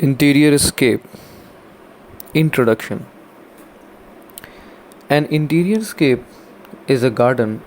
Interior Scape Introduction. An interior scape is a garden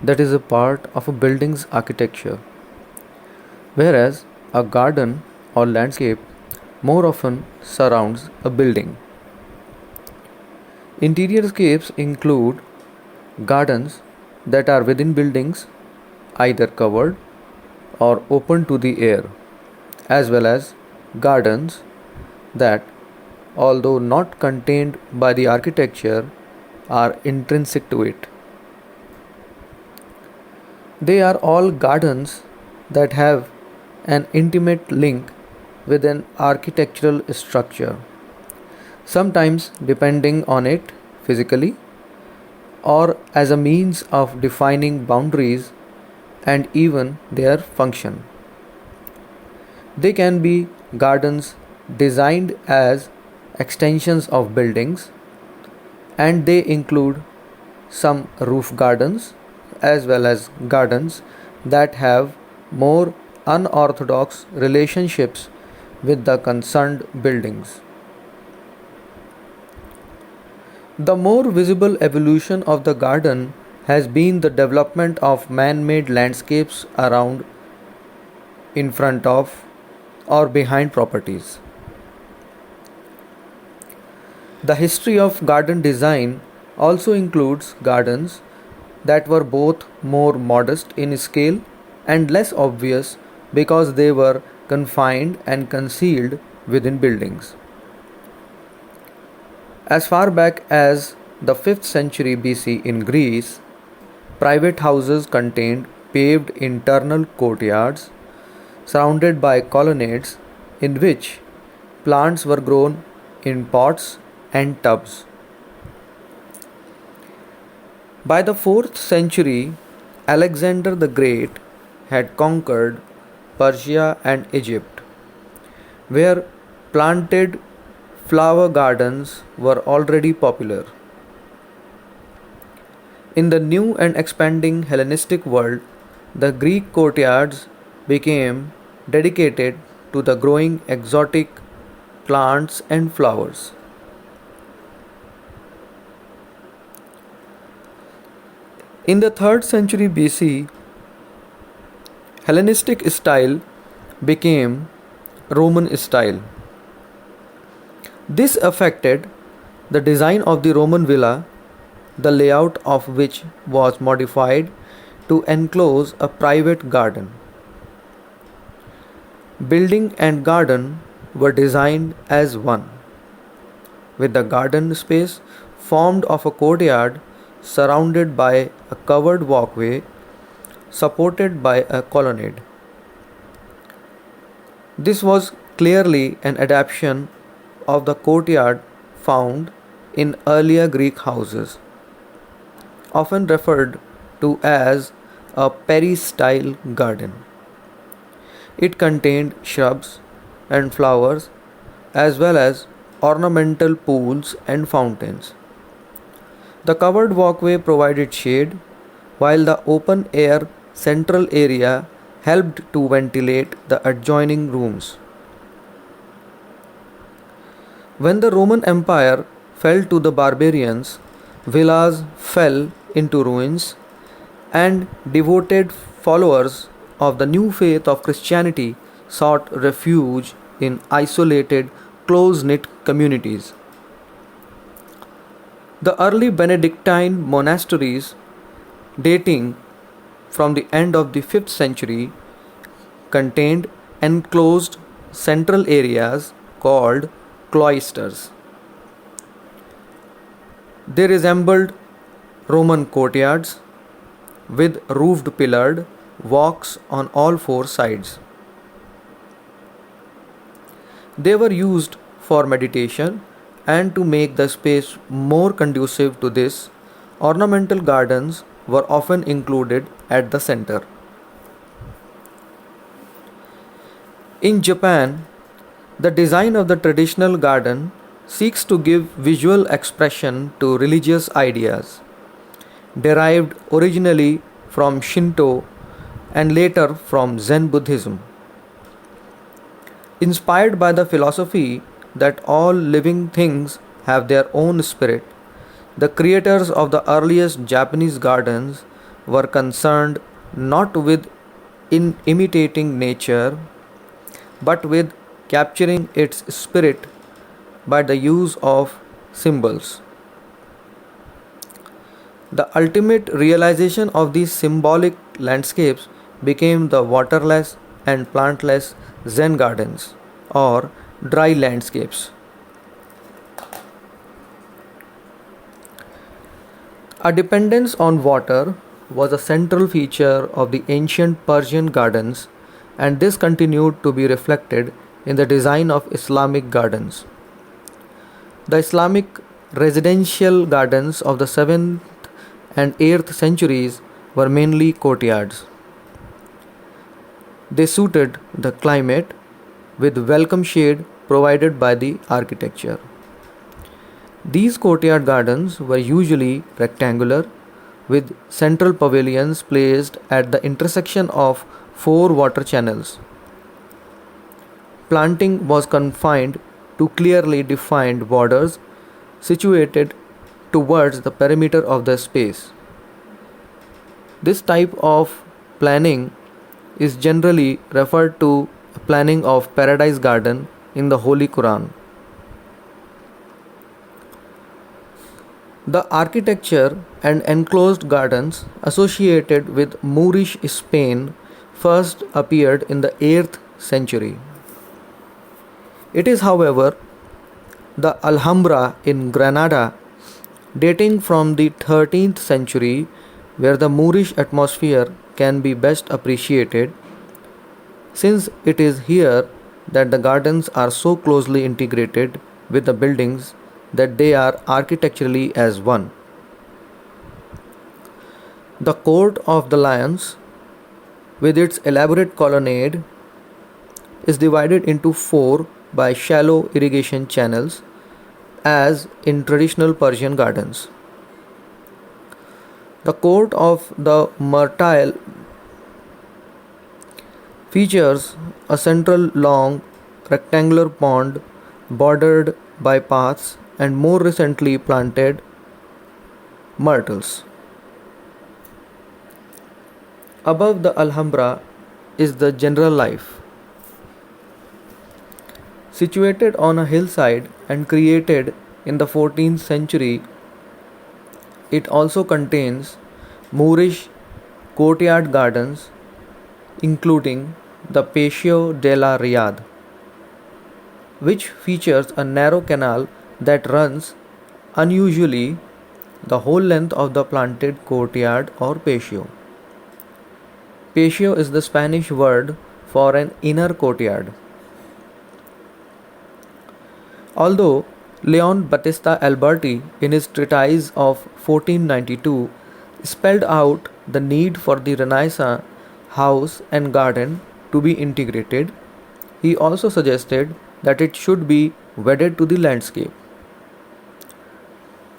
that is a part of a building's architecture, whereas a garden or landscape more often surrounds a building. Interior scapes include gardens that are within buildings, either covered or open to the air, as well as gardens that, although not contained by the architecture, are intrinsic to it. They are all gardens that have an intimate link with an architectural structure, sometimes depending on it physically or as a means of defining boundaries and even their function. They can be gardens designed as extensions of buildings, and they include some roof gardens as well as gardens that have more unorthodox relationships with the concerned buildings. The more visible evolution of the garden has been the development of man made landscapes around, in front of, or behind properties. The history of garden design also includes gardens that were both more modest in scale and less obvious because they were confined and concealed within buildings. As far back as the 5th century BC in Greece, private houses contained paved internal courtyards surrounded by colonnades in which plants were grown in pots and tubs. By the 4th century, Alexander the Great had conquered Persia and Egypt, where planted flower gardens were already popular. In the new and expanding Hellenistic world, the Greek courtyards became dedicated to the growing exotic plants and flowers. In the 3rd century BC, Hellenistic style became Roman style. This affected the design of the Roman villa, the layout of which was modified to enclose a private garden. Building and garden were designed as one, with the garden space formed of a courtyard surrounded by a covered walkway supported by a colonnade. This was clearly an adaptation of the courtyard found in earlier Greek houses, often referred to as a peristyle garden. It contained shrubs and flowers as well as ornamental pools and fountains. The covered walkway provided shade, while the open air central area helped to ventilate the adjoining rooms. When the Roman Empire fell to the barbarians, villas fell into ruins, and devoted followers of the new faith of Christianity sought refuge in isolated, close knit communities. The early Benedictine monasteries, dating from the end of the 5th century, contained enclosed central areas called cloisters. They resembled Roman courtyards with roofed pillared walks on all four sides. They were used for meditation, and to make the space more conducive to this, ornamental gardens were often included at the center. In Japan, the design of the traditional garden seeks to give visual expression to religious ideas, derived originally from Shinto and later from Zen Buddhism. Inspired by the philosophy that all living things have their own spirit, the creators of the earliest Japanese gardens were concerned not with imitating nature but with capturing its spirit by the use of symbols. The ultimate realization of these symbolic landscapes became the waterless and plantless Zen gardens or dry landscapes. A dependence on water was a central feature of the ancient Persian gardens, and this continued to be reflected in the design of Islamic gardens. The Islamic residential gardens of the 7th and 8th centuries were mainly courtyards. They suited the climate with welcome shade provided by the architecture. These courtyard gardens were usually rectangular with central pavilions placed at the intersection of four water channels. Planting was confined to clearly defined borders situated towards the perimeter of the space. This type of planning is generally referred to planning of paradise garden in the Holy Quran. The architecture and enclosed gardens associated with Moorish Spain first appeared in the 8th century. It is, however, the Alhambra in Granada, dating from the 13th century, where the Moorish atmosphere can be best appreciated, since it is here that the gardens are so closely integrated with the buildings that they are architecturally as one. The Court of the Lions, with its elaborate colonnade, is divided into four by shallow irrigation channels, as in traditional Persian gardens. The Court of the Myrtile features a central long rectangular pond bordered by paths and more recently planted myrtles. Above the Alhambra is the General Life, situated on a hillside and created in the 14th century. It also contains Moorish courtyard gardens, including the Paseo de la Riyadh, which features a narrow canal that runs unusually the whole length of the planted courtyard or patio. Patio is the Spanish word for an inner courtyard. Although Leon Battista Alberti, in his treatise of 1492, spelled out the need for the Renaissance house and garden to be integrated, he also suggested that it should be wedded to the landscape.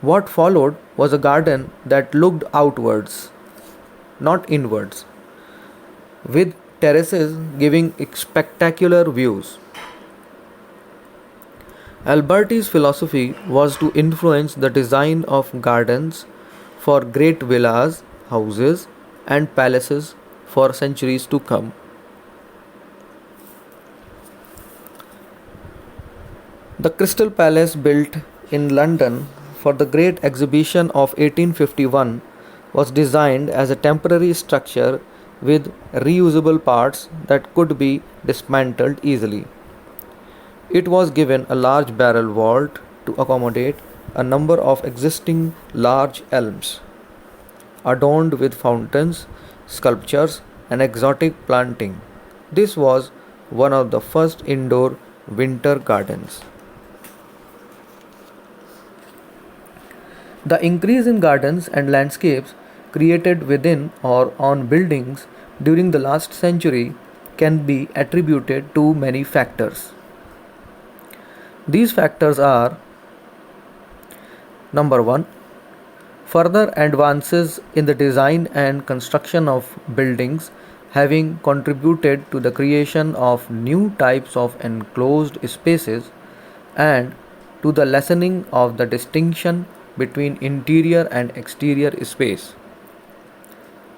What followed was a garden that looked outwards, not inwards, with terraces giving spectacular views. Alberti's philosophy was to influence the design of gardens for great villas, houses, and palaces for centuries to come. The Crystal Palace, built in London for the Great Exhibition of 1851, was designed as a temporary structure with reusable parts that could be dismantled easily. It was given a large barrel vault to accommodate a number of existing large elms, adorned with fountains, sculptures, and exotic planting. This was one of the first indoor winter gardens. The increase in gardens and landscapes created within or on buildings during the last century can be attributed to many factors. These factors are: number 1, further advances in the design and construction of buildings having contributed to the creation of new types of enclosed spaces and to the lessening of the distinction between interior and exterior space.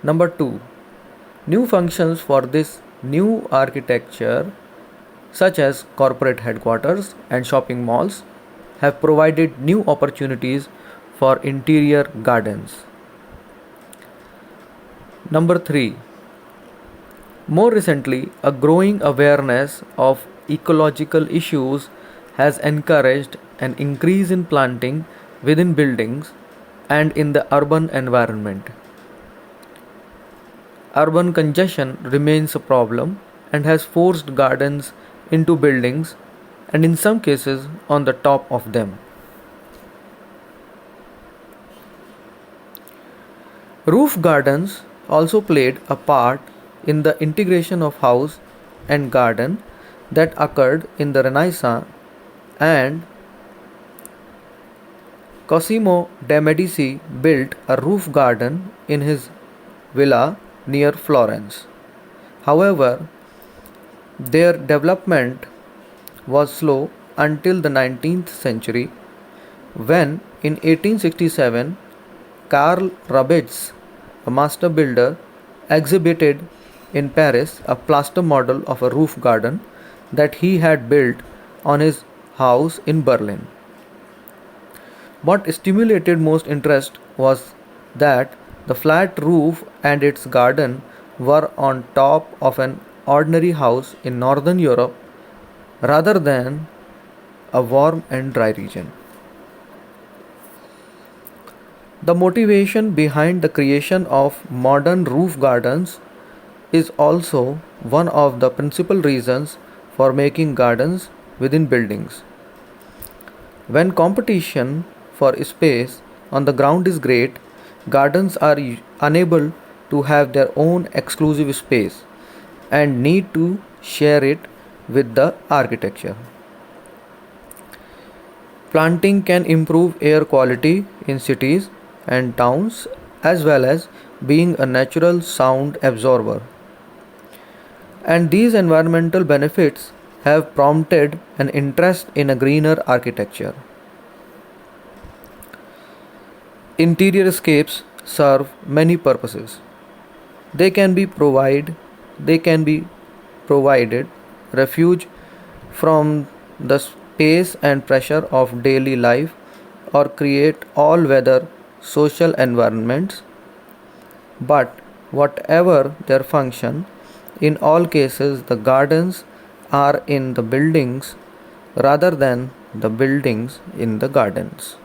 Number 2. New functions for this new architecture, such as corporate headquarters and shopping malls, have provided new opportunities for interior gardens. Number 3. More recently, a growing awareness of ecological issues has encouraged an increase in planting within buildings and in the urban environment. Urban congestion remains a problem and has forced gardens into buildings and in some cases on the top of them. Roof gardens also played a part in the integration of house and garden that occurred in the Renaissance, and Cosimo de' Medici built a roof garden in his villa near Florence. However, their development was slow until the 19th century when in 1867 Karl Rabitz, a master builder, exhibited in Paris a plaster model of a roof garden that he had built on his house in Berlin. What stimulated most interest was that the flat roof and its garden were on top of an ordinary house in northern Europe rather than a warm and dry region. The motivation behind the creation of modern roof gardens is also one of the principal reasons for making gardens within buildings. When competition for space on the ground is great, gardens are unable to have their own exclusive space and need to share it with the architecture. Planting can improve air quality in cities and towns as well as being a natural sound absorber. And these environmental benefits have prompted an interest in a greener architecture. Interior scapes serve many purposes. They can be provided refuge from the space and pressure of daily life or create all weather social environments, but whatever their function, in all cases the gardens are in the buildings rather than the buildings in the gardens.